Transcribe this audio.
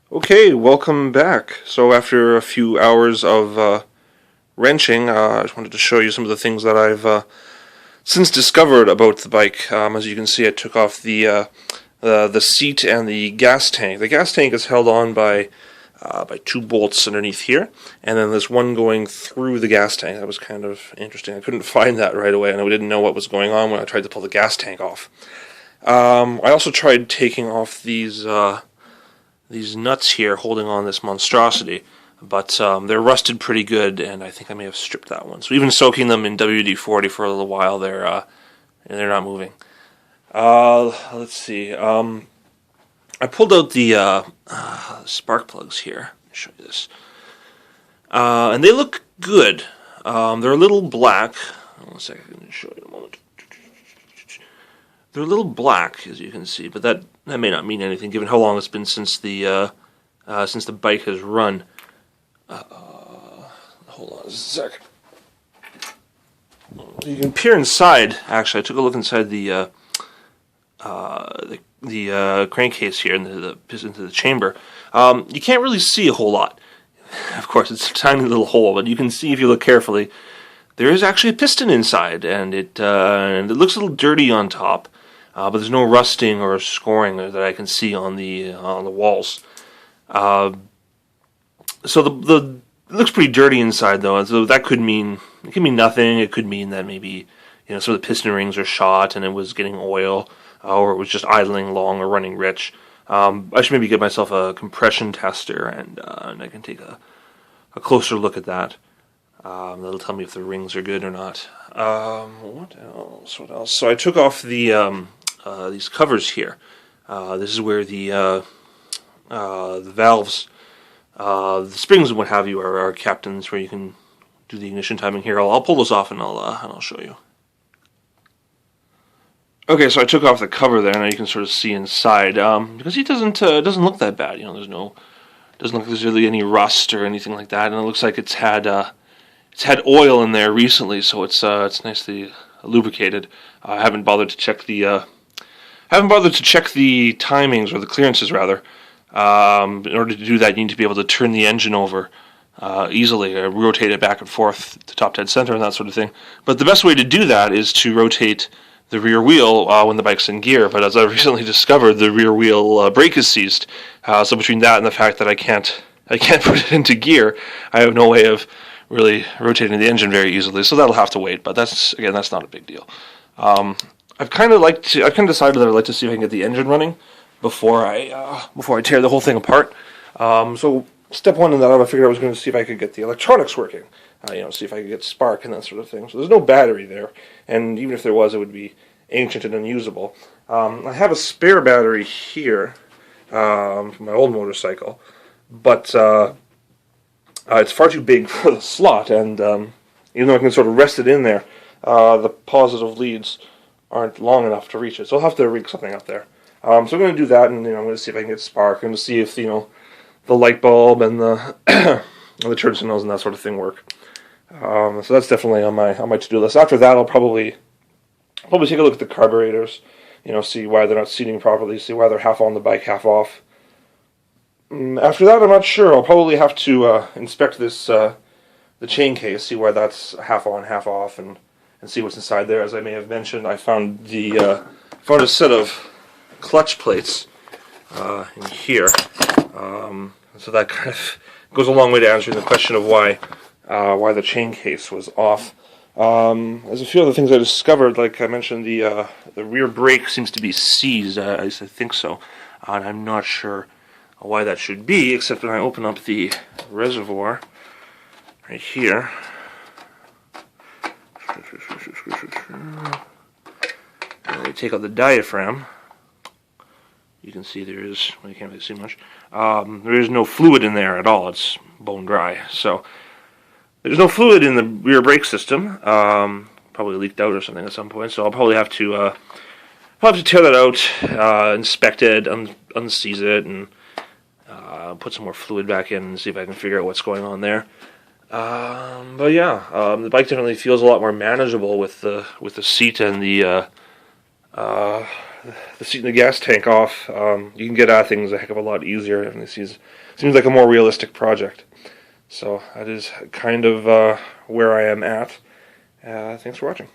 Okay, welcome back. So after a few hours of wrenching, I just wanted to show you some of the things that I've since discovered about the bike. As you can see, I took off the seat and the gas tank. The gas tank is held on by two bolts underneath here, and then there's one going through the gas tank. That was kind of interesting. I couldn't find that right away, and I didn't know what was going on when I tried to pull the gas tank off. I also tried taking off these nuts here holding on this monstrosity, but they're rusted pretty good, and I think I may have stripped that one. So even soaking them in WD-40 for a little while, they're not moving. Let's see. I pulled out the spark plugs here. Let me show you this, and they look good. They're a little black. One second, I can show you in a moment. They're a little black, as you can see, but that may not mean anything given how long it's been since the bike has run. Hold on a second. You can peer inside. Actually, I took a look inside the crankcase here into the chamber. You can't really see a whole lot. Of course, it's a tiny little hole, but you can see if you look carefully. There is actually a piston inside, and it looks a little dirty on top. But there's no rusting or scoring that I can see on the walls. So it looks pretty dirty inside though. So that could mean nothing. It could mean that maybe some of the piston rings are shot and it was getting oil, or it was just idling long or running rich. I should maybe get myself a compression tester and I can take a closer look at that. That'll tell me if the rings are good or not. What else? So I took off these covers here. This is where the valves, the springs and what have you are kept, and where you can do the ignition timing here. I'll pull those off and I'll show you. Okay, so I took off the cover there, and now you can sort of see inside. Because it doesn't look that bad. Doesn't look like there's really any rust or anything like that, and it looks like it's had oil in there recently, so it's nicely lubricated. I haven't bothered to check the timings, or the clearances rather. In order to do that, you need to be able to turn the engine over easily, rotate it back and forth to top dead center and that sort of thing. But the best way to do that is to rotate the rear wheel when the bike's in gear. But as I recently discovered, the rear wheel brake is seized. So between that and the fact that I can't put it into gear, I have no way of really rotating the engine very easily. So that'll have to wait. But that's not a big deal. I've kind of decided that I'd like to see if I can get the engine running before I tear the whole thing apart. So step one in that, I figured I was going to see if I could get the electronics working. See if I could get spark and that sort of thing. So there's no battery there, and even if there was, it would be ancient and unusable. I have a spare battery here from my old motorcycle, but it's far too big for the slot, and even though I can sort of rest it in there, the positive leads aren't long enough to reach it. So I'll have to rig something up there. So I'm going to do that, and I'm going to see if I can get spark, and to see if the light bulb and the the turn signals and that sort of thing work. So that's definitely on my to-do list. After that, I'll probably take a look at the carburetors. See why they're not seating properly. See why they're half on the bike, half off. After that, I'm not sure. I'll probably have to inspect this the chain case, see why that's half on, half off, and see what's inside there. As I may have mentioned, I found a set of clutch plates in here. So that kind of goes a long way to answering the question of why the chain case was off. There's a few other things I discovered. Like I mentioned, the rear brake seems to be seized. I think so, and I'm not sure why that should be, except when I open up the reservoir right here. And I take out the diaphragm. You can see there is, well, you can't really see much. There is no fluid in there at all. It's bone dry. So there's no fluid in the rear brake system. Probably leaked out or something at some point. So I'll probably have to tear that out, inspect it, unseize it, and put some more fluid back in and see if I can figure out what's going on there. But yeah, the bike definitely feels a lot more manageable with the seat and the the seat in the gas tank off, you can get at things a heck of a lot easier, and this seems like a more realistic project. So that is kind of where I am at. Thanks for watching.